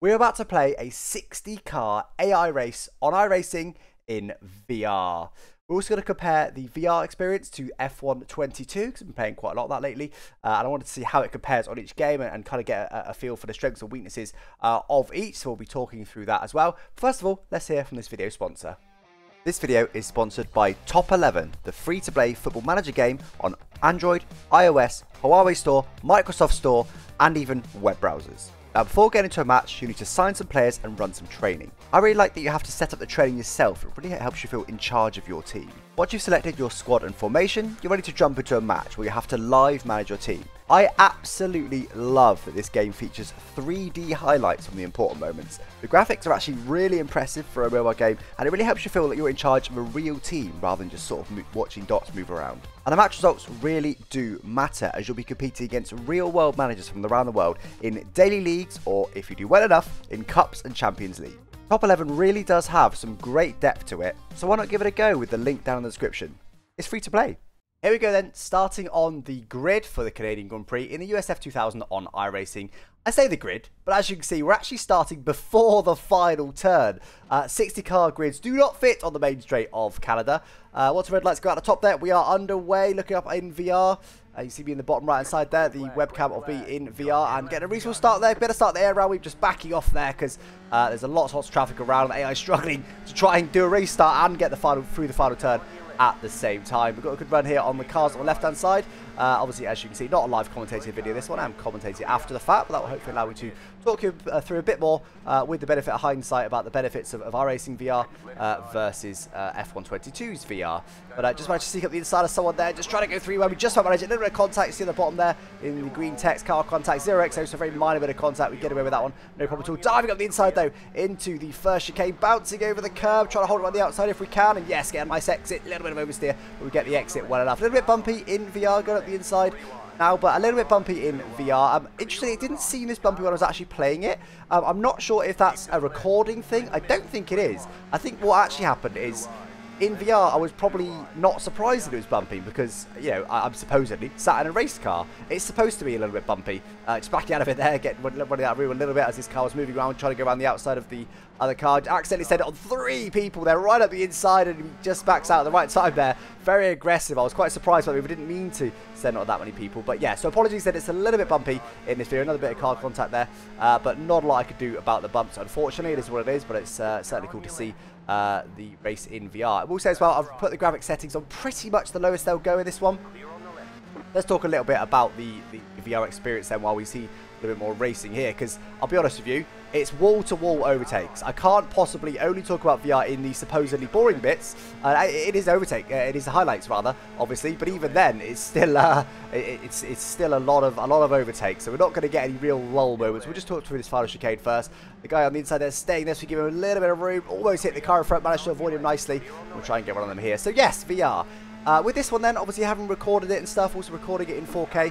We're about to play a 60-car AI race on iRacing in VR. We're also going to compare the VR experience to F1 22, because I've been playing quite a lot of that lately, and I wanted to see how it compares on each game and kind of get a feel for the strengths and weaknesses of each, so we'll be talking through that as well. First of all, let's hear from this video sponsor. This video is sponsored by Top 11, the free-to-play football manager game on Android, iOS, Huawei Store, Microsoft Store, and even web browsers. Now, before getting into a match, you need to sign some players and run some training. I really like that you have to set up the training yourself. It really helps you feel in charge of your team. Once you've selected your squad and formation, you're ready to jump into a match where you have to live manage your team. I absolutely love that this game features 3D highlights from the important moments. The graphics are actually really impressive for a mobile game, and it really helps you feel that you're in charge of a real team rather than just sort of watching dots move around. And the match results really do matter, as you'll be competing against real world managers from around the world in daily leagues, or if you do well enough, in Cups and Champions League. Top 11 really does have some great depth to it, so why not give it a go with the link down in the description. It's free to play. Here we go then, starting on the grid for the Canadian Grand Prix in the USF 2000 on iRacing. I say the grid, but as you can see, we're actually starting before the final turn. 60-car grids do not fit on the main straight of Canada. Once the red lights go out the top there, we are underway, looking up in VR. You see me in the bottom right hand side there, the webcam of me in VR, and getting a reasonable start there. Better start the air round. We're just backing off there because there's a lot of traffic around. AI struggling to try and do a restart and get through the final turn at the same time. We've got a good run here on the cars on the left hand side. Obviously, as you can see, not a live commentated video this one. I'm commentating after the fact, but that will hopefully allow me to talk you through a bit more with the benefit of hindsight about the benefits of iRacing VR versus F1 22's VR. But I just managed to sneak up the inside of someone there, just trying to go through where we just managed a little bit of contact. You see at the bottom there in the green text, car contact 0xo, so a very minor bit of contact. We get away with that one, no problem at all. Diving up the inside though into the first chicane, bouncing over the curb, trying to hold it on the outside if we can, and yes, get a nice exit, a little bit of oversteer, but we get the exit well enough. A little bit bumpy in VR, going up the inside now, but a little bit bumpy in VR. Interestingly, it didn't seem this bumpy when I was actually playing it. I'm not sure if that's a recording thing. I don't think it is. I think what actually happened is, in VR, I was probably not surprised that it was bumpy because, you know, I'm supposedly sat in a race car. It's supposed to be a little bit bumpy. Just backing out of it there, getting running out of room a little bit as this car was moving around, trying to go around the outside of the other car. Accidentally sent it on 3 people there, right up the inside, and he just backs out at the right time there. Very aggressive. I was quite surprised by it. We didn't mean to send on that many people. But yeah, so apologies that it's a little bit bumpy in this video. Another bit of car contact there, but not a lot I could do about the bumps. Unfortunately, it is what it is, but it's certainly cool to see the race in VR. I will say as well, I've put the graphic settings on pretty much the lowest they'll go in this one. Let's talk a little bit about the VR experience then while we see a little bit more racing here, because I'll be honest with you, it's wall-to-wall overtakes. I can't possibly only talk about VR in the supposedly boring bits. It is overtake, it is the highlights rather, obviously, but even then, it's still it's still a lot of overtakes. So we're not going to get any real lull moments. We'll just talk through this final chicane first. The guy on the inside there staying there, so we give him a little bit of room. Almost hit the car in front, managed to avoid him nicely. We'll try and get one of them here. So yes, VR. With this one then, obviously having recorded it and stuff, also recording it in 4K,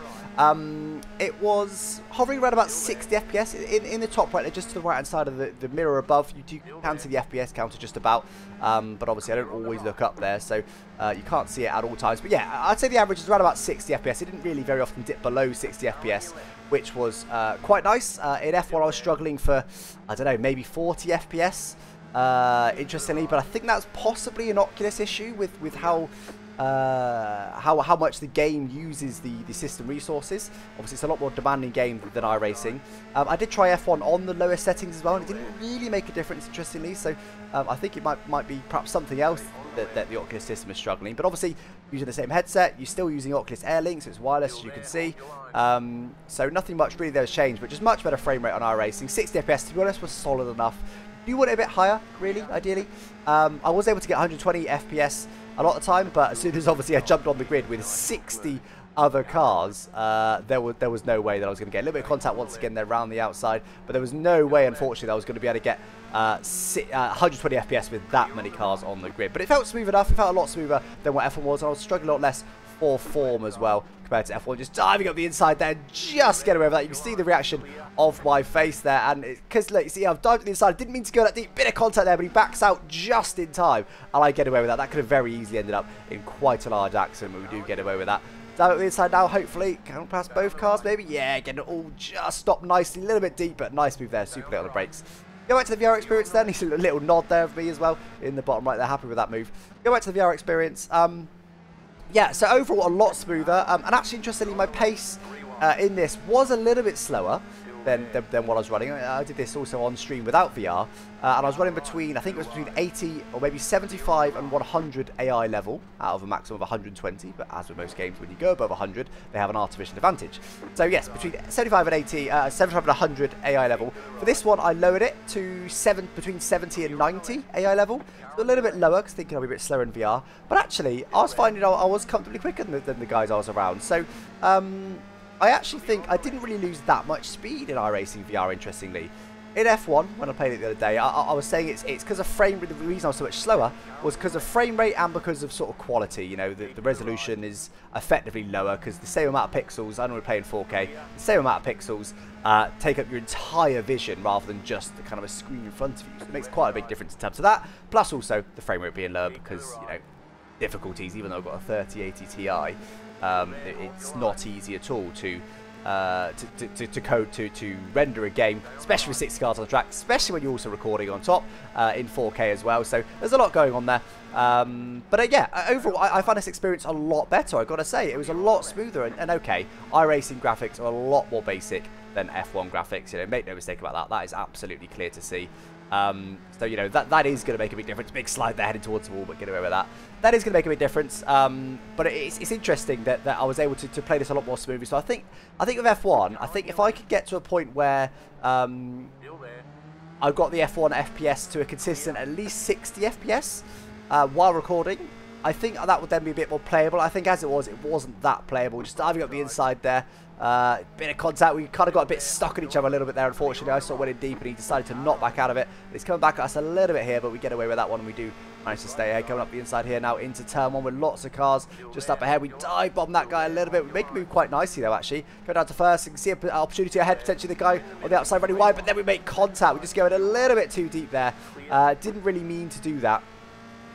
it was hovering around about 60 FPS in the top right, just to the right hand side of the mirror above. You can see the FPS counter just about, but obviously I don't always look up there, so you can't see it at all times. But yeah, I'd say the average is around about 60 FPS. It didn't really very often dip below 60 FPS, which was quite nice. In F1 I was struggling for, I don't know, maybe 40 FPS, interestingly, but I think that's possibly an Oculus issue with how much the game uses the system resources. Obviously, it's a lot more demanding game than iRacing. I did try F1 on the lowest settings as well, and it didn't really make a difference, interestingly. So I think it might be perhaps something else that the Oculus system is struggling. But obviously, using the same headset, you're still using Oculus Air Link, so it's wireless, as you can see. So nothing much really there has changed, but just much better frame rate on iRacing. 60 FPS, to be honest, was solid enough. Do you want it a bit higher, really, ideally? I was able to get 120 FPS a lot of the time, but as soon as obviously I jumped on the grid with 60 other cars, there was no way that I was going to get a little bit of contact once again there around the outside, but there was no way, unfortunately, that I was going to be able to get 120 FPS with that many cars on the grid. But it felt smooth enough. It felt a lot smoother than what F1 was, and I was struggling a lot less for form as well compared to F1. Just diving up the inside there, just get away with that. You can see the reaction of my face there, and because look, you see, I've dived to the inside. I didn't mean to go that deep. Bit of contact there, but he backs out just in time, and I get away with that. That could have very easily ended up in quite a large accident, but we do get away with that. Down at the inside now, hopefully. Can we pass both cars, maybe? Yeah, getting it all just stopped nicely. A little bit deep, but nice move there. Super late on the brakes. Go back to the VR experience then. He's a little nod there of me as well in the bottom right there. Happy with that move. Go back to the VR experience. Yeah, so overall a lot smoother. And actually, interestingly, my pace in this was a little bit slower than what I was running. I did this also on stream without VR. And I was running between, I think it was between 80 or maybe 75 and 100 AI level out of a maximum of 120. But as with most games, when you go above 100, they have an artificial advantage. So yes, between 75 and 80, 75 and 100 AI level. For this one, I lowered it to between 70 and 90 AI level. So a little bit lower because thinking I'll be a bit slower in VR. But actually, I was finding I was comfortably quicker than the guys I was around. So I actually think I didn't really lose that much speed in iRacing VR, interestingly. In F1, when I played it the other day, I was saying it's because of frame rate. The reason I was so much slower was because of frame rate and because of sort of quality. You know, the resolution is effectively lower because the same amount of pixels, I normally play in 4K, the same amount of pixels take up your entire vision rather than just the kind of a screen in front of you. So it makes quite a big difference in terms of that. Plus also the frame rate being lower because, you know, difficulties, even though I've got a 3080 Ti, it's not easy at all to code to render a game, especially with 60 cars on the track, especially when you're also recording on top in 4K as well. So there's a lot going on there. But yeah, overall, I find this experience a lot better. I've got to say, it was a lot smoother. And okay, iRacing graphics are a lot more basic than F1 graphics. You know, make no mistake about that. That is absolutely clear to see. So, you know, that is going to make a big difference. Big slide there heading towards the wall, but get away with that. That is going to make a big difference. But it's interesting that I was able to play this a lot more smoothly. So I think with F1, I think if I could get to a point where I've got the F1 FPS to a consistent at least 60 FPS while recording, I think that would then be a bit more playable. I think as it wasn't that playable. Just diving up the inside there. Bit of contact. We kind of got a bit stuck in each other a little bit there, unfortunately. I sort of went in deep and he decided to knock back out of it. He's coming back at us a little bit here, but we get away with that one and we do manage to stay ahead. Coming up the inside here now into turn one with lots of cars just up ahead. We dive bomb that guy a little bit. We make him move quite nicely though, actually. Go down to first. You can see an opportunity ahead, potentially the guy on the outside running wide, but then we make contact. We just go in a little bit too deep there. Didn't really mean to do that.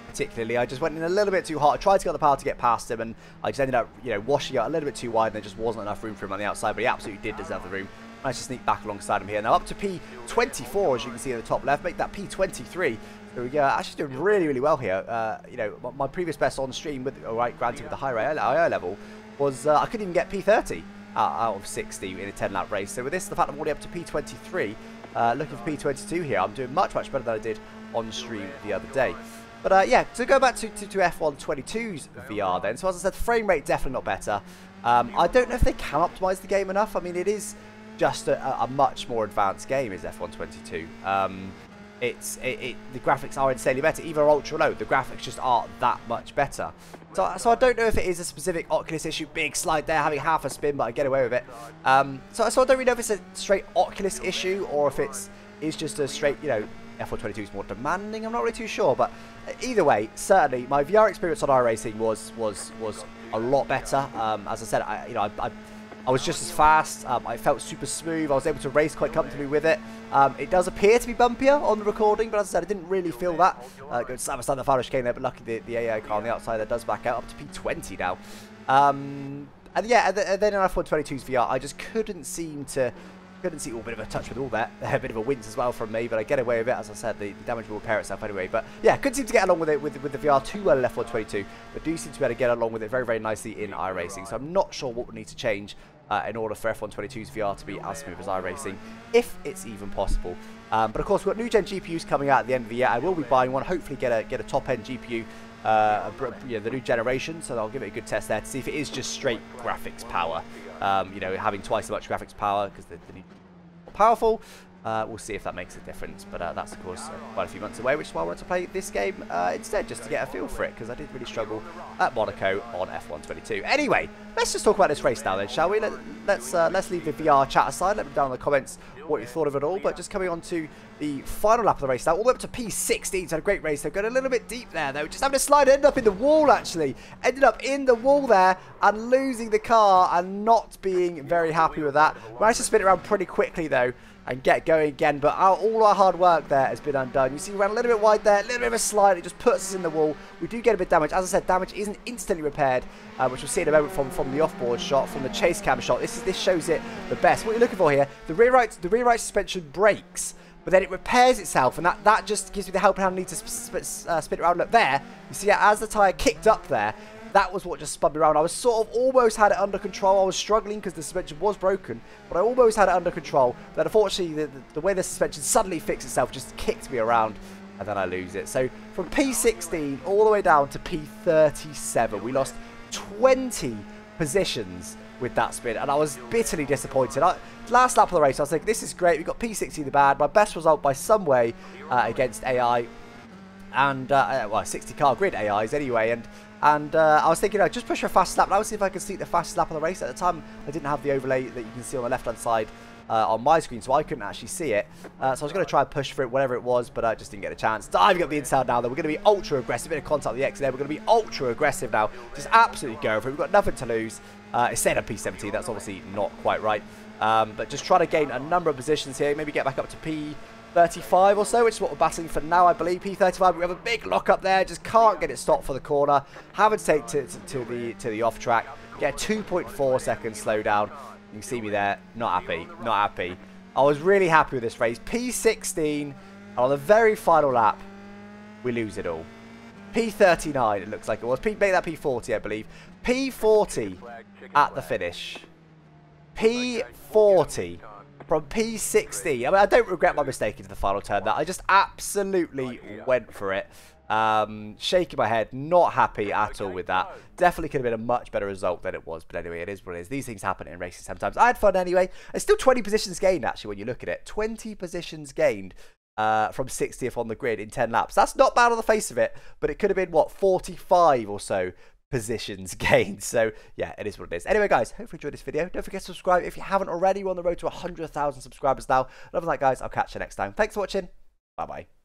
Particularly, I just went in a little bit too hot. I tried to get the power to get past him, and I just ended up, you know, washing out a little bit too wide, and there just wasn't enough room for him on the outside. But he absolutely did deserve the room. Managed to sneak back alongside him here. Now up to P24, as you can see in the top left. Make that P23. There we go. Actually doing really, really well here. You know, my previous best on stream, with granted with the higher AI level, was I couldn't even get P30 out of 60 in a 10-lap race. So with this, the fact I'm already up to P23, looking for P22 here, I'm doing much, much better than I did on stream the other day. But yeah, to go back to F1 22's VR then. So as I said, frame rate definitely not better. I don't know if they can optimize the game enough. I mean, it is just a much more advanced game, is F1 22. The graphics are insanely better. Even ultra low, the graphics just are that much better. So I don't know if it is a specific Oculus issue. Big slide there, having half a spin, but I get away with it. So I don't really know if it's a straight Oculus issue or if it's just a straight, you know, F1 22 is more demanding. I'm not really too sure, but either way, certainly my VR experience on iRacing was a lot better. As I said, I was just as fast. I felt super smooth. I was able to race quite comfortably with it. It does appear to be bumpier on the recording, but as I said, I didn't really feel that. Going to understand the final chicane there, but luckily the AI car on the outside there does back out up to P20 now. And yeah, and then in F1 22's VR, I just couldn't see a bit of a touch with all that, a bit of a wince as well from me, but I get away with it. As I said, the damage will repair itself anyway. But yeah, couldn't seem to get along with it with the VR too well in F1 22, but do seem to be able to get along with it very, very nicely in iRacing. So I'm not sure what would need to change in order for F1 22's VR to be as smooth as iRacing, if it's even possible. But of course, we've got new gen GPUs coming out at the end of the year. I will be buying one, hopefully get a top end GPU, the new generation. So I'll give it a good test there to see if it is just straight graphics power. You know, having twice as much graphics power because the new powerful. We'll see if that makes a difference, but that's of course quite a few months away, which is why I wanted to play this game instead, just to get a feel for it, because I did really struggle at Monaco on F1 22. Anyway, let's just talk about this race now then, shall we? Let's leave the VR chat aside. Let me know down in the comments what you thought of it all. But just coming on to the final lap of the race now, all the way up to P16. So a great race. They've got a little bit deep there though, just having a slide, ended up in the wall actually, ended up in the wall there and losing the car and not being very happy with that. Managed to spin it around pretty quickly though. and get going again. But all our hard work there has been undone. You see, we ran a little bit wide there, a little bit of a slide. It just puts us in the wall. We do get a bit of damage. As I said, damage isn't instantly repaired, which we'll see in a moment from the offboard shot, from the chase cam shot. This shows it the best. What you're looking for here, the rear right suspension breaks, but then it repairs itself, and that just gives me the helping hand I need to spin it around. Look there, you see, as the tyre kicked up there, that was what just spun me around. I was sort of almost had it under control. I was struggling because the suspension was broken, but I almost had it under control. But unfortunately, the way the suspension suddenly fixed itself just kicked me around, and then I lose it. So from P16 all the way down to P37, we lost 20 positions with that spin, and I was bitterly disappointed. Last lap of the race, I was like, this is great. We got P60 in the bad. My best result by some way against AI, and well, 60 car grid AIs anyway, and I was thinking, just push for a fast lap. And I would see if I could see the fastest lap of the race. At the time, I didn't have the overlay that you can see on the left-hand side on my screen, so I couldn't actually see it. So I was going to try and push for it, whatever it was, but I just didn't get a chance. Diving up the inside now, though. We're going to be ultra aggressive. Bit of contact with the X there. We're going to be ultra aggressive now. Just absolutely go for it. We've got nothing to lose. It's staying at P17. That's obviously not quite right. But just try to gain a number of positions here. Maybe get back up to P35 or so, which is what we're battling for now, I believe. P35, we have a big lock up there. Just can't get it stopped for the corner. Having to take to the off track. Get a 2.4 second slowdown. You can see me there. Not happy. Not happy. I was really happy with this race. P16, and on the very final lap, we lose it all. P39, it looks like it was. Make that P40, I believe. P40 at the finish. P40 from P60. I mean, I don't regret my mistake into the final turn. That I just absolutely went for it. Shaking my head, not happy at all with that. Definitely could have been a much better result than it was, but anyway, it is what it is. These things happen in racing sometimes. I had fun anyway. It's still 20 positions gained, actually, when you look at it. 20 positions gained from 60th on the grid in 10 laps. That's not bad on the face of it, but it could have been, what, 45 or so positions gained. So yeah, it is what it is. Anyway, guys, hopefully you enjoyed this video. Don't forget to subscribe if you haven't already. We're on the road to 100,000 subscribers now. Other than that, guys, I'll catch you next time. Thanks for watching. Bye bye.